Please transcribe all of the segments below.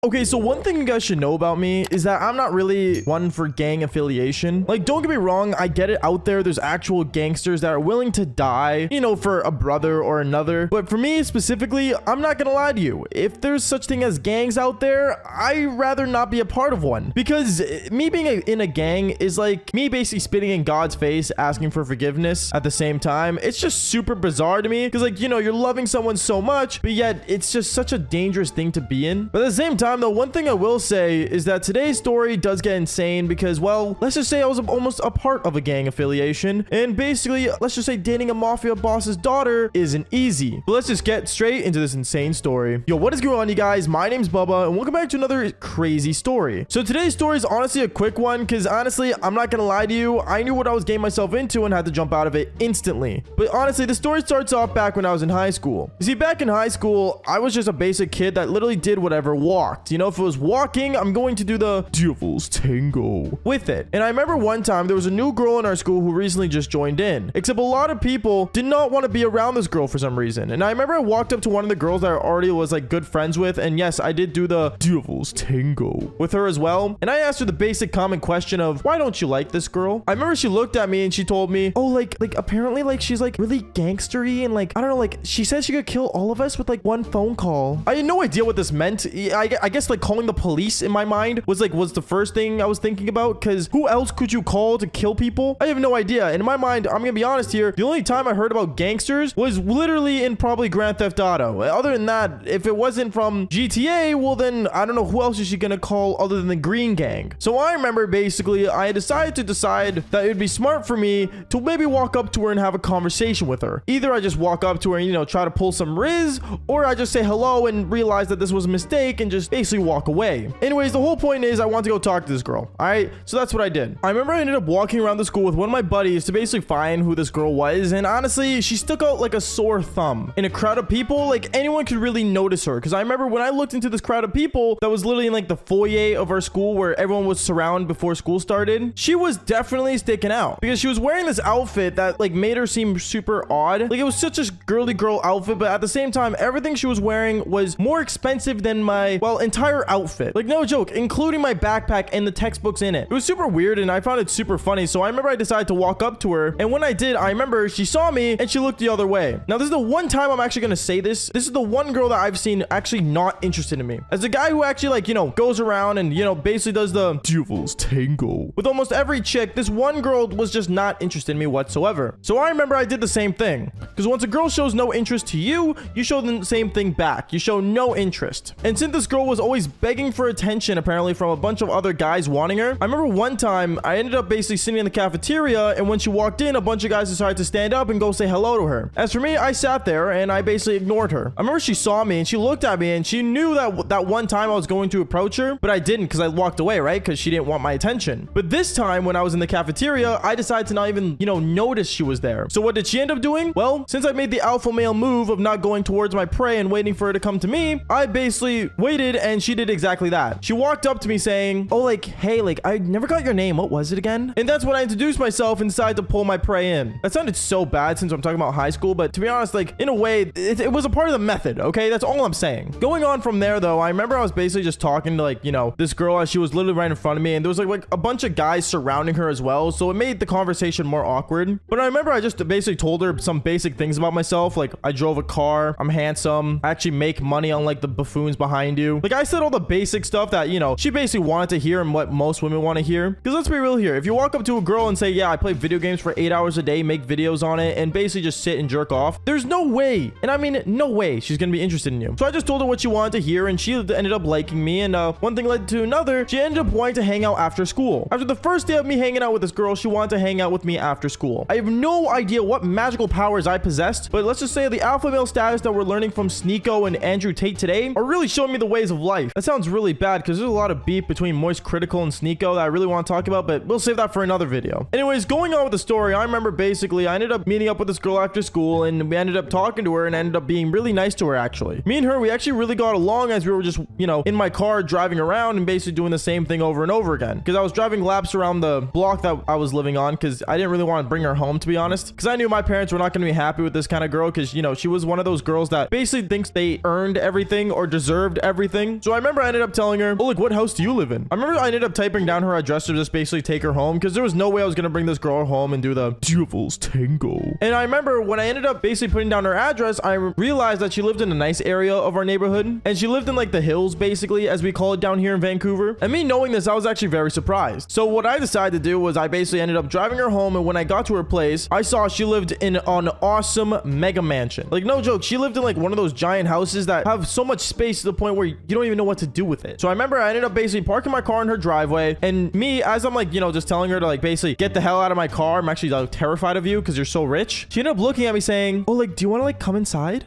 Okay, so one thing you guys should know about me is that I'm not really one for gang affiliation. Like, don't get me wrong, I get it out there. There's actual gangsters that are willing to die, you know, for a brother or another. But for me specifically, I'm not gonna lie to you. If there's such thing as gangs out there, I'd rather not be a part of one. Because me being in a gang is like me basically spitting in God's face, asking for forgiveness at the same time. It's just super bizarre to me. Because, like, you know, you're loving someone so much, but yet it's just such a dangerous thing to be in. But at the same time, though, one thing I will say is that today's story does get insane because, well, let's just say I was almost a part of a gang affiliation, and basically, let's just say dating a mafia boss's daughter isn't easy. But let's just get straight into this insane story. Yo, what is going on, you guys? My name's Bubba, and welcome back to another crazy story. So today's story is honestly a quick one because, honestly, I'm not gonna lie to you, I knew what I was getting myself into and had to jump out of it instantly. But honestly, the story starts off back when I was in high school. You see, back in high school, I was just a basic kid that literally did whatever walked. You know, if it was walking, I'm going to do the devil's tango with it. And I remember one time there was a new girl in our school who recently just joined in, except a lot of people did not want to be around this girl for some reason. And I remember I walked up to one of the girls that I already was like good friends with, and yes, I did do the devil's tango with her as well. And I asked her the basic common question of, why don't you like this girl? I remember she looked at me and she told me, oh, like apparently like she's like really gangstery, and like I don't know, like she says she could kill all of us with like one phone call. I had no idea what this meant. I guess like calling the police in my mind was the first thing I was thinking about, because who else could you call to kill people? I have no idea. And in my mind, I'm gonna be honest here, the only time I heard about gangsters was literally in probably Grand Theft Auto. Other than that, if it wasn't from GTA, well then I don't know who else is she gonna call other than the Green Gang. So I remember basically I decided that it would be smart for me to maybe walk up to her and have a conversation with her. Either I just walk up to her and, you know, try to pull some riz, or I just say hello and realize that this was a mistake and just basically walk away. Anyways, the whole point is I want to go talk to this girl. All right, so that's what I did. I remember I ended up walking around the school with one of my buddies to basically find who this girl was, and honestly, she stuck out like a sore thumb in a crowd of people. Like, anyone could really notice her, because I remember when I looked into this crowd of people that was literally in like the foyer of our school where everyone was surrounded before school started, she was definitely sticking out because she was wearing this outfit that like made her seem super odd. Like, it was such a girly girl outfit, but at the same time, everything she was wearing was more expensive than my, well, entire outfit. Like, no joke, including my backpack and the textbooks in it. It was super weird and I found it super funny. So I remember I decided to walk up to her, and when I did, I remember she saw me and she looked the other way. Now, this is the one time I'm actually gonna say this. This is the one girl that I've seen actually not interested in me. As a guy who actually, like, you know, goes around and, you know, basically does the devil's tango with almost every chick, this one girl was just not interested in me whatsoever. So I remember I did the same thing, because once a girl shows no interest to you, you show the same thing back. You show no interest. And since this girl was always begging for attention apparently from a bunch of other guys wanting her, I remember one time I ended up basically sitting in the cafeteria, and when she walked in, a bunch of guys decided to stand up and go say hello to her. As for me, I sat there and I basically ignored her. I remember she saw me and she looked at me and she knew that one time I was going to approach her, but I didn't because I walked away, right? Because she didn't want my attention. But this time when I was in the cafeteria, I decided to not even, you know, notice she was there. So what did she end up doing? Well, since I made the alpha male move of not going towards my prey and waiting for her to come to me, I basically waited, and she did exactly that. She walked up to me saying, oh, like, hey, like, I never got your name. What was it again? And that's when I introduced myself and decided to pull my prey in. That sounded so bad since I'm talking about high school, but to be honest, like, in a way, it was a part of the method, okay? That's all I'm saying. Going on from there, though, I remember I was basically just talking to, like, you know, this girl as she was literally right in front of me, and there was like a bunch of guys surrounding her as well, so it made the conversation more awkward. But I remember I just basically told her some basic things about myself, like I drove a car, I'm handsome, I actually make money on like the buffoons behind you. Like, I said all the basic stuff that, you know, she basically wanted to hear and what most women want to hear. Because let's be real here, if you walk up to a girl and say, yeah, I play video games for 8 hours a day, make videos on it, and basically just sit and jerk off, there's no way, and I mean no way, she's gonna be interested in you. So I just told her what she wanted to hear, and she ended up liking me, and one thing led to another. She ended up wanting to hang out after school. After the first day of me hanging out with this girl, she wanted to hang out with me after school. I have no idea what magical powers I possessed, but let's just say the alpha male status that we're learning from Sneeko and Andrew Tate today are really showing me the ways of life. That sounds really bad because there's a lot of beef between Moist Critical and Sneeko that I really want to talk about, but we'll save that for another video. Anyways, going on with the story, I remember basically I ended up meeting up with this girl after school, and we ended up talking to her and ended up being really nice to her actually. Me and her, we actually really got along as we were just, you know, in my car driving around and basically doing the same thing over and over again. Because I was driving laps around the block that I was living on because I didn't really want to bring her home, to be honest. Because I knew my parents were not going to be happy with this kind of girl because, you know, she was one of those girls that basically thinks they earned everything or deserved everything. anything. So I remember I ended up telling her, oh, like, what house do you live in? I remember I ended up typing down her address to just basically take her home because there was no way I was going to bring this girl home and do the devil's tango. And I remember when I ended up basically putting down her address, I realized that she lived in a nice area of our neighborhood. And she lived in like the hills, basically, as we call it down here in Vancouver. And me knowing this, I was actually very surprised. So what I decided to do was I basically ended up driving her home. And when I got to her place, I saw she lived in an awesome mega mansion. Like, no joke. She lived in like one of those giant houses that have so much space to the point where you don't even know what to do with it. So I remember I ended up basically parking my car in her driveway. And me, as I'm like, you know, just telling her to like basically get the hell out of my car. I'm actually like terrified of you because you're so rich. She ended up looking at me saying, oh, like, do you want to like come inside?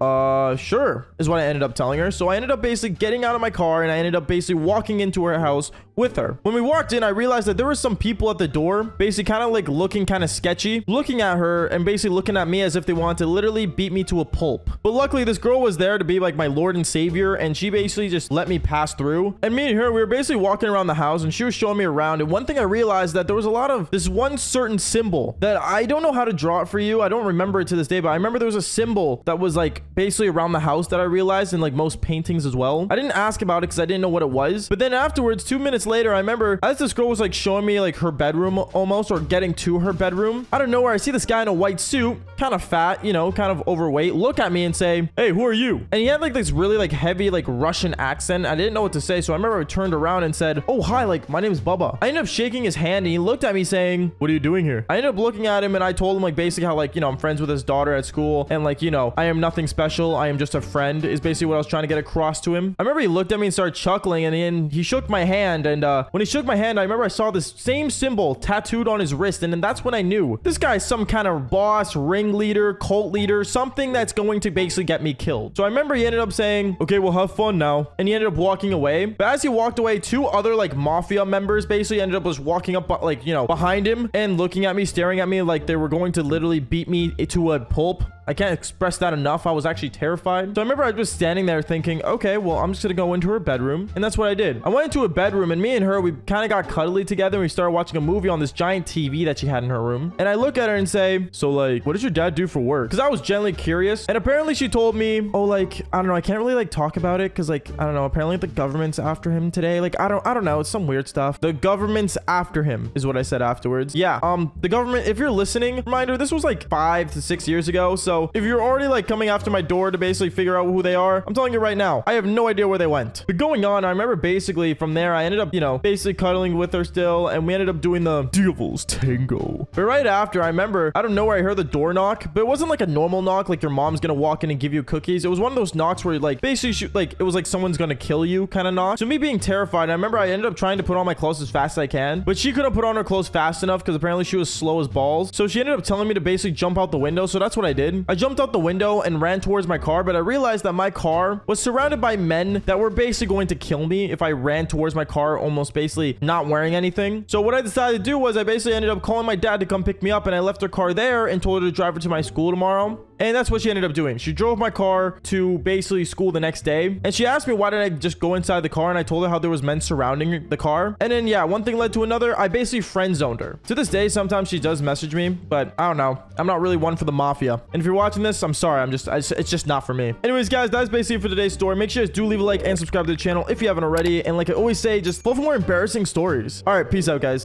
Sure, is what I ended up telling her. So I ended up basically getting out of my car and I ended up basically walking into her house with her. When we walked in, I realized that there were some people at the door, basically kind of like looking kind of sketchy, looking at her and basically looking at me as if they wanted to literally beat me to a pulp. But luckily, this girl was there to be like my Lord and Savior, and she basically just let me pass through. And me and her, we were basically walking around the house and she was showing me around. And one thing I realized that there was a lot of this one certain symbol that I don't know how to draw it for you. I don't remember it to this day, but I remember there was a symbol that was like basically around the house that I realized in like most paintings as well. I didn't ask about it because I didn't know what it was. But then afterwards, 2 minutes later, I remember as this girl was like showing me like her bedroom almost, or getting to her bedroom, out of nowhere, I see this guy in a white suit, kind of fat, you know, kind of overweight, look at me and say, hey, who are you? And he had like this really like heavy like Russian accent. I didn't know what to say. So I remember I turned around and said, oh, hi, like my name is Bubba. I ended up shaking his hand and he looked at me saying, what are you doing here? I ended up looking at him and I told him like basically how like, you know, I'm friends with his daughter at school and like, you know, I am nothing special. I am just a friend is basically what I was trying to get across to him. I remember he looked at me and started chuckling and then he shook my hand. And when he shook my hand, I remember I saw this same symbol tattooed on his wrist. And then that's when I knew this guy's some kind of boss, ringleader, cult leader, something that's going to basically get me killed. So I remember he ended up saying, okay, well, have fun now. And he ended up walking away. But as he walked away, two other like Mafia members basically ended up just walking up like, you know, behind him and looking at me, staring at me like they were going to literally beat me to a pulp. I can't express that enough. I was actually terrified. So I remember I was standing there thinking, okay, well, I'm just going to go into her bedroom. And that's what I did. I went into a bedroom and me and her, we kind of got cuddly together. And we started watching a movie on this giant TV that she had in her room. And I look at her and say, so like, what does your dad do for work? Because I was genuinely curious. And apparently she told me, oh, like, I don't know. I can't really like talk about it because like, I don't know. Apparently the government's after him today. Like, I don't know. It's some weird stuff. The government's after him is what I said afterwards. Yeah. The government, if you're listening, reminder, this was like 5 to 6 years ago. So if you're already like coming after my door to basically figure out who they are, I'm telling you right now, I have no idea where they went. But going on, I remember basically from there, I ended up, you know, basically cuddling with her still. And we ended up doing the devil's tango. But right after, I remember, I don't know where I heard the door knock, but it wasn't like a normal knock. Like your mom's going to walk in and give you cookies. It was one of those knocks where like basically like it was like someone's going to kill you kind of knock. So me being terrified, I remember I ended up trying to put on my clothes as fast as I can, but she couldn't put on her clothes fast enough because apparently she was slow as balls. So she ended up telling me to basically jump out the window. So that's what I did. I jumped out the window and ran towards my car, but I realized that my car was surrounded by men that were basically going to kill me if I ran towards my car almost basically not wearing anything. So what I decided to do was I basically ended up calling my dad to come pick me up, and I left her car there and told her to drive her to my school tomorrow. And that's what she ended up doing. She drove my car to basically school the next day. And she asked me why did I just go inside the car, and I told her how there was men surrounding the car. And then yeah, one thing led to another. I basically friend zoned her. To this day, sometimes she does message me, but I don't know. I'm not really one for the Mafia. And if you're watching this, I'm sorry. It's just not for me. Anyways, guys, that's basically it for today's story. Make sure you guys do leave a like and subscribe to the channel if you haven't already. And like I always say, just look for more embarrassing stories. All right, peace out, guys.